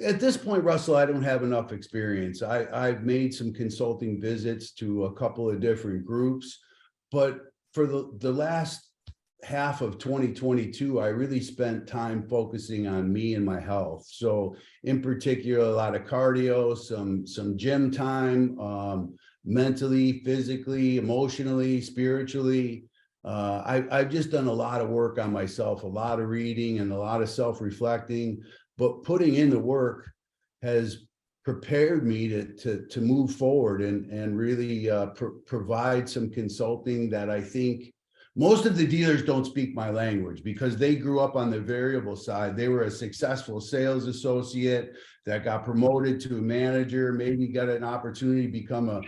At this point, Russell, I don't have enough experience. I've made some consulting visits to a couple of different groups, but for the last half of 2022, I really spent time focusing on me and my health. So in particular, a lot of cardio, some gym time, mentally, physically, emotionally, spiritually. I've just done a lot of work on myself, a lot of reading and a lot of self-reflecting, but putting in the work has prepared me to move forward and really provide some consulting that I think most of the dealers don't speak my language because they grew up on the variable side. They were a successful sales associate that got promoted to a manager, maybe got an opportunity to become a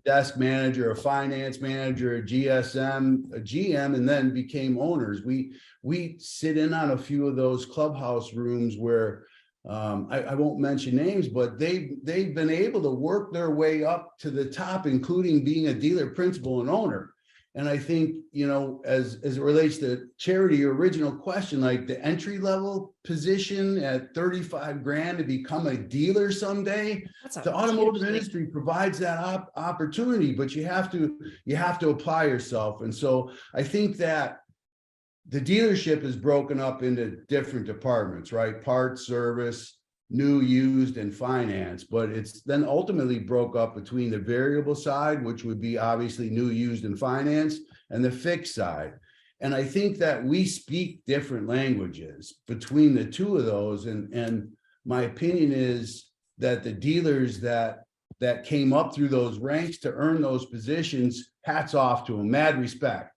desk manager, a finance manager, a GSM, a GM, and then became owners. We sit in on a few of those clubhouse rooms where I won't mention names, but they've been able to work their way up to the top, including being a dealer principal and owner. And I think, you know, as it relates to Charity, your original question, like the entry level position at 35 grand to become a dealer someday, the automotive industry provides that opportunity, but you have to apply yourself. And so I think that the dealership is broken up into different departments, right? Parts, service, new, used, and finance, but it's then ultimately broke up between the variable side, which would be obviously new, used, and finance, and the fixed side. And I think that we speak different languages between the two of those. And my opinion is that the dealers that came up through those ranks to earn those positions, hats off to them, mad respect.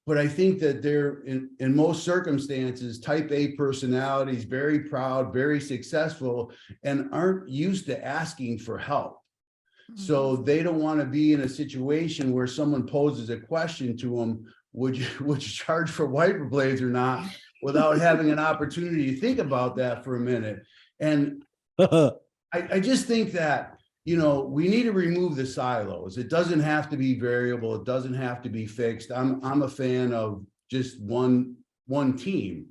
But I think that they're in most circumstances, type A personalities, very proud, very successful, and aren't used to asking for help. So they don't want to be in a situation where someone poses a question to them, would you charge for wiper blades or not, without having an opportunity to think about that for a minute. And I just think that, you know, we need to remove the silos. It doesn't have to be variable. It doesn't have to be fixed. I'm a fan of just one team.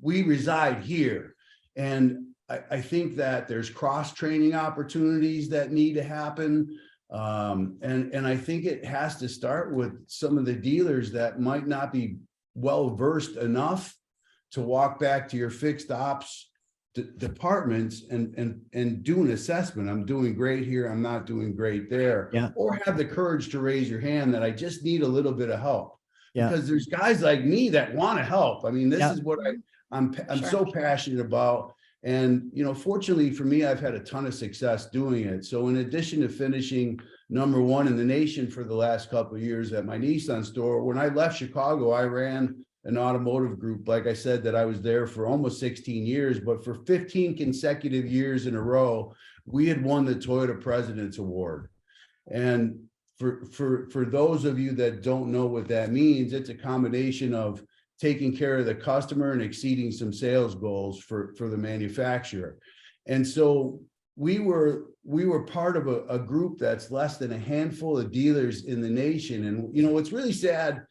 We reside here. And I think that there's cross-training opportunities that need to happen. And I think it has to start with some of the dealers that might not be well-versed enough to walk back to your fixed ops departments and do an assessment. I'm doing great here. I'm not doing great there. Yeah. Or have the courage to raise your hand that I just need a little bit of help. Yeah. Because there's guys like me that want to help. I mean, this is what I'm so passionate about. And, you know, fortunately for me, I've had a ton of success doing it. So in addition to finishing #1 in the nation for the last couple of years at my Nissan store, when I left Chicago, I ran an automotive group. Like I said, that I was there for almost 16 years, but for 15 consecutive years in a row, we had won the Toyota President's Award. And for those of you that don't know what that means, it's a combination of taking care of the customer and exceeding some sales goals for the manufacturer. And so we were part of a group that's less than a handful of dealers in the nation. And, you know, what's really sad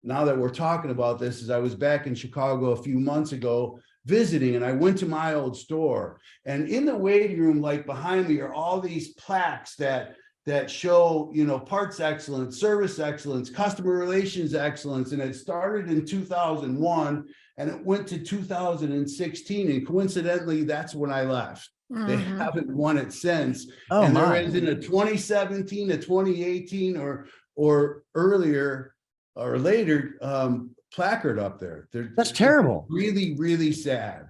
now that we're talking about this is I was back in Chicago a few months ago visiting, and I went to my old store, and in the waiting room, like behind me, are all these plaques that show, you know, parts excellence, service excellence, customer relations excellence. And it started in 2001 and it went to 2016. And coincidentally, that's when I left. They haven't won it since. And there isn't a 2017 to 2018 or earlier or later placard up there. That's terrible. Really, really sad.